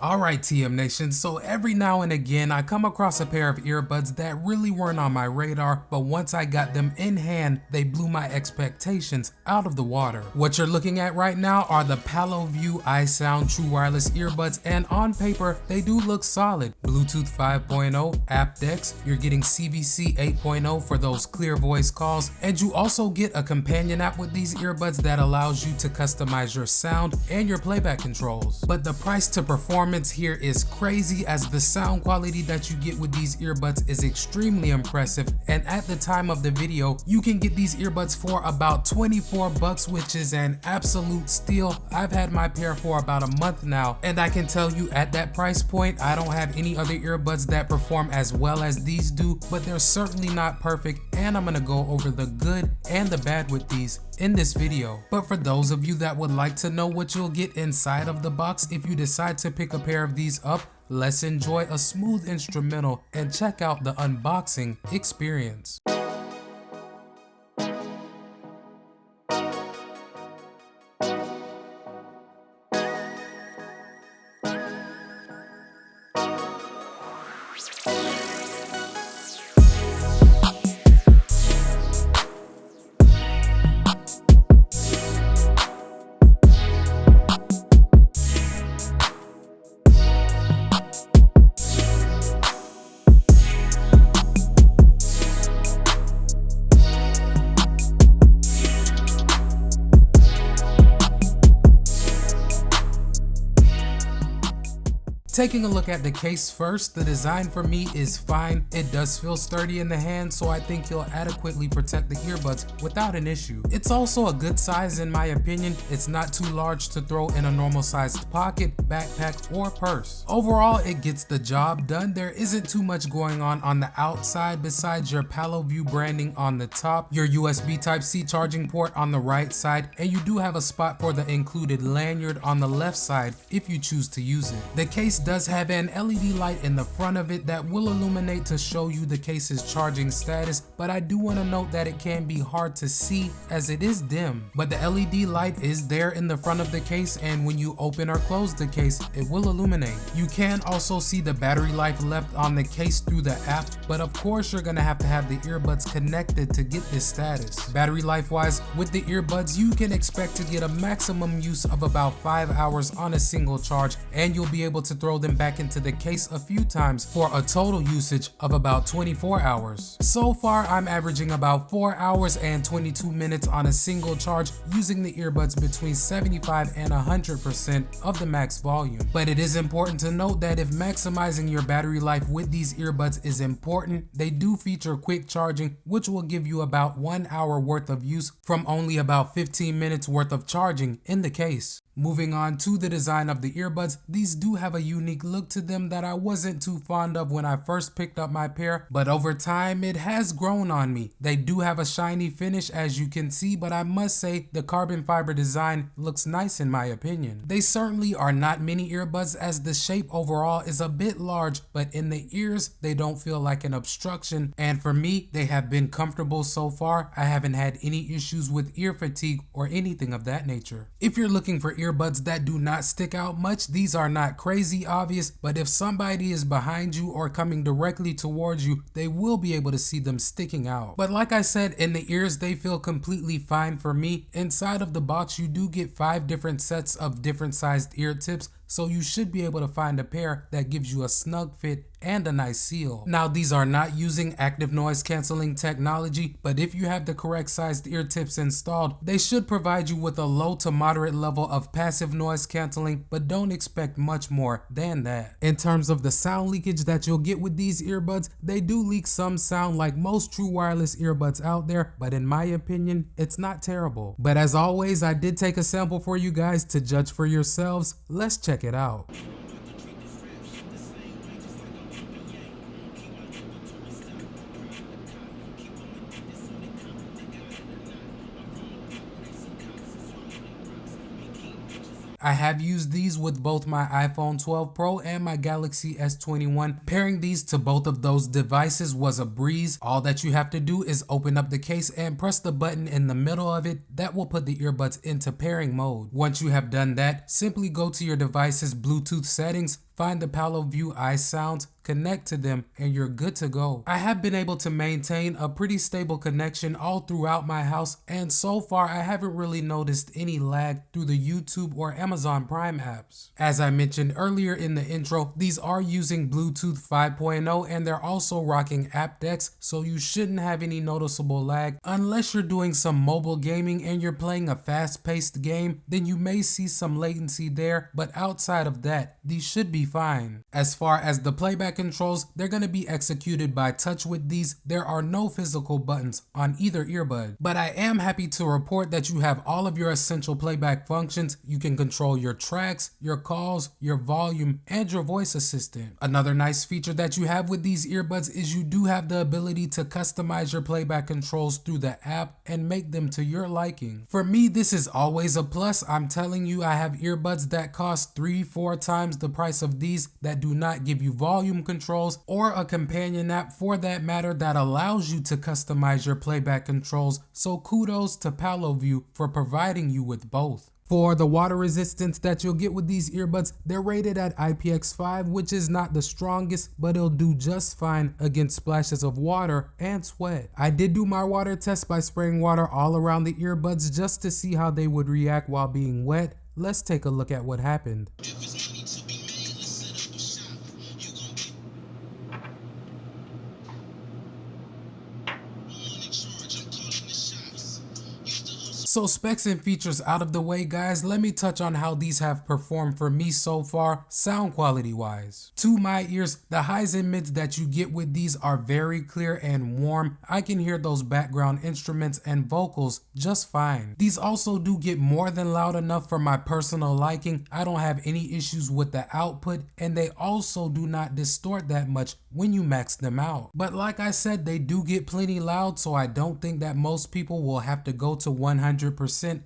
Alright TM Nation, so every now and again I come across a pair of earbuds that really weren't on my radar, but once I got them in hand, they blew my expectations out of the water. What you're looking at right now are the Palovue iSOUND True Wireless Earbuds, and on paper, they do look solid. Bluetooth 5.0, aptX, you're getting CVC 8.0 for those clear voice calls, and you also get a companion app with these earbuds that allows you to customize your sound and your playback controls. But the price to performance here is crazy, as the sound quality that you get with these earbuds is extremely impressive, and at the time of the video you can get these earbuds for about 24 bucks, which is an absolute steal. I've had my pair for about a month now, and I can tell you at that price point I don't have any other earbuds that perform as well as these do, but they're certainly not perfect, and I'm gonna go over the good and the bad with these in this video. But for those of you that would like to know what you'll get inside of the box if you decide to pick a pair of these up, let's enjoy a smooth instrumental and check out the unboxing experience. Taking a look at the case first, the design for me is fine. It does feel sturdy in the hand, so I think you'll adequately protect the earbuds without an issue. It's also a good size in my opinion. It's not too large to throw in a normal sized pocket, backpack, or purse. Overall, it gets the job done. There isn't too much going on the outside besides your Palovue branding on the top, your USB Type-C charging port on the right side, and you do have a spot for the included lanyard on the left side if you choose to use it. The case does have an LED light in the front of it that will illuminate to show you the case's charging status, but I do want to note that it can be hard to see as it is dim. But the LED light is there in the front of the case, and when you open or close the case, it will illuminate. You can also see the battery life left on the case through the app, but of course you're gonna have to have the earbuds connected to get this status. Battery life wise, with the earbuds you can expect to get a maximum use of about 5 hours on a single charge, and you'll be able to throw them back into the case a few times for a total usage of about 24 hours. So far I'm averaging about 4 hours and 22 minutes on a single charge using the earbuds between 75 and 100% of the max volume. But it is important to note that if maximizing your battery life with these earbuds is important, they do feature quick charging, which will give you about 1 hour worth of use from only about 15 minutes worth of charging in the case. Moving on to the design of the earbuds, these do have a unique look to them that I wasn't too fond of when I first picked up my pair, but over time it has grown on me. They do have a shiny finish as you can see, but I must say the carbon fiber design looks nice in my opinion. They certainly are not mini earbuds as the shape overall is a bit large, but in the ears they don't feel like an obstruction, and for me they have been comfortable so far. I haven't had any issues with ear fatigue or anything of that nature. If you're looking for earbuds that do not stick out much, these are not crazy obvious, but if somebody is behind you or coming directly towards you, they will be able to see them sticking out. But like I said, in the ears they feel completely fine for me. Inside of the box you do get 5 different sets of different sized ear tips, so you should be able to find a pair that gives you a snug fit and a nice seal. Now these are not using active noise cancelling technology, but if you have the correct sized ear tips installed, they should provide you with a low to moderate level of passive noise cancelling, but don't expect much more than that. In terms of the sound leakage that you'll get with these earbuds, they do leak some sound like most true wireless earbuds out there, but in my opinion, it's not terrible. But as always, I did take a sample for you guys to judge for yourselves. Let's check it out. I have used these with both my iPhone 12 Pro and my Galaxy S21. Pairing these to both of those devices was a breeze. All that you have to do is open up the case and press the button in the middle of it. That will put the earbuds into pairing mode. Once you have done that, simply go to your device's Bluetooth settings, find the Palovue iSOUND, connect to them, and you're good to go. I have been able to maintain a pretty stable connection all throughout my house, and so far I haven't really noticed any lag through the YouTube or Amazon Prime apps. As I mentioned earlier in the intro, these are using Bluetooth 5.0 and they're also rocking aptX, so you shouldn't have any noticeable lag unless you're doing some mobile gaming and you're playing a fast-paced game. Then you may see some latency there, but outside of that, these should be fine. As far as the playback controls, they're going to be executed by touch with these. There are no physical buttons on either earbud, but I am happy to report that you have all of your essential playback functions. You can control your tracks, your calls, your volume, and your voice assistant. Another nice feature that you have with these earbuds is you do have the ability to customize your playback controls through the app and make them to your liking. For me, this is always a plus. I'm telling you, I have earbuds that cost 3-4 times the price of these that do not give you volume controls or a companion app for that matter that allows you to customize your playback controls, so kudos to Palovue for providing you with both. For the water resistance that you'll get with these earbuds, they're rated at IPX5, which is not the strongest, but it'll do just fine against splashes of water and sweat. I did do my water test by spraying water all around the earbuds just to see how they would react while being wet. Let's take a look at what happened. So specs and features out of the way, guys, let me touch on how these have performed for me so far, sound quality wise. To my ears, the highs and mids that you get with these are very clear and warm. I can hear those background instruments and vocals just fine. These also do get more than loud enough for my personal liking. I don't have any issues with the output, and they also do not distort that much when you max them out. But like I said, they do get plenty loud, so I don't think that most people will have to go to 100%.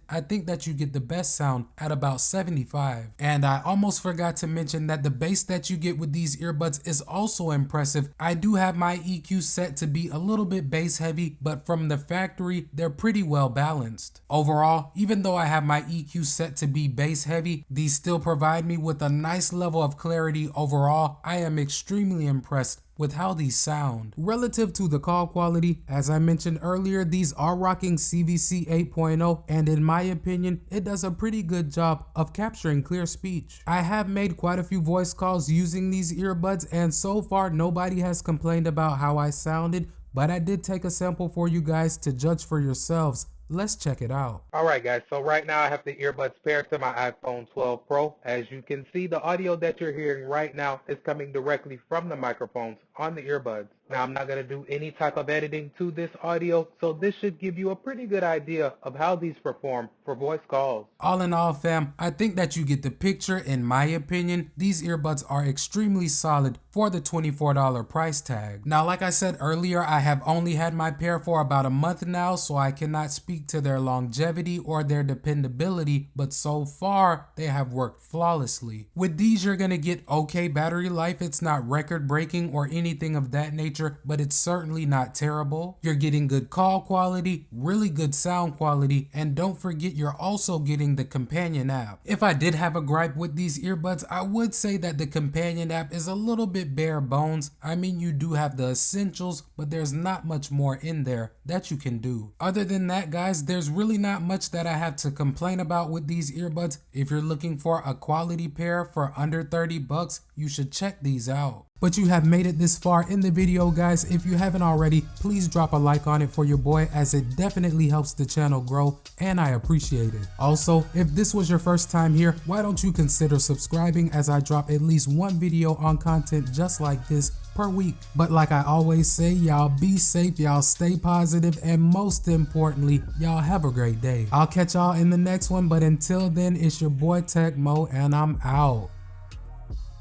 I think that you get the best sound at about 75. And I almost forgot to mention that the bass that you get with these earbuds is also impressive. I do have my EQ set to be a little bit bass heavy, but from the factory, they're pretty well balanced. Overall, even though I have my EQ set to be bass heavy, these still provide me with a nice level of clarity overall. I am extremely impressed with how these sound. Relative to the call quality, as I mentioned earlier, these are rocking CVC 8.0, and in my opinion, it does a pretty good job of capturing clear speech. I have made quite a few voice calls using these earbuds, and so far nobody has complained about how I sounded, but I did take a sample for you guys to judge for yourselves. Let's check it out. Alright guys, so right now I have the earbuds paired to my iPhone 12 Pro. As you can see, the audio that you're hearing right now is coming directly from the microphones on the earbuds. Now I'm not going to do any type of editing to this audio, so this should give you a pretty good idea of how these perform for voice calls. All in all, fam, I think that you get the picture. In my opinion, these earbuds are extremely solid for the $24 price tag. Now, like I said earlier, I have only had my pair for about a month now, so I cannot speak to their longevity or their dependability, but so far they have worked flawlessly. With these, you're gonna get okay battery life. It's not record breaking or anything of that nature, but it's certainly not terrible. You're getting good call quality, really good sound quality, and don't forget you're also getting the companion app. If I did have a gripe with these earbuds, I would say that the companion app is a little bit bare bones. I mean, you do have the essentials, but there's not much more in there that you can do. Other than that, guys, there's really not much that I have to complain about with these earbuds. If you're looking for a quality pair for under 30 bucks, you should check these out. But you have made it this far in the video, guys. If you haven't already, please drop a like on it for your boy, as it definitely helps the channel grow and I appreciate it. Also, if this was your first time here, why don't you consider subscribing, as I drop at least one video on content just like this per week. But like I always say, y'all be safe, y'all stay positive, and most importantly, y'all have a great day. I'll catch y'all in the next one, but until then, it's your boy Tech Mo, and I'm out.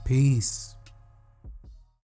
Peace.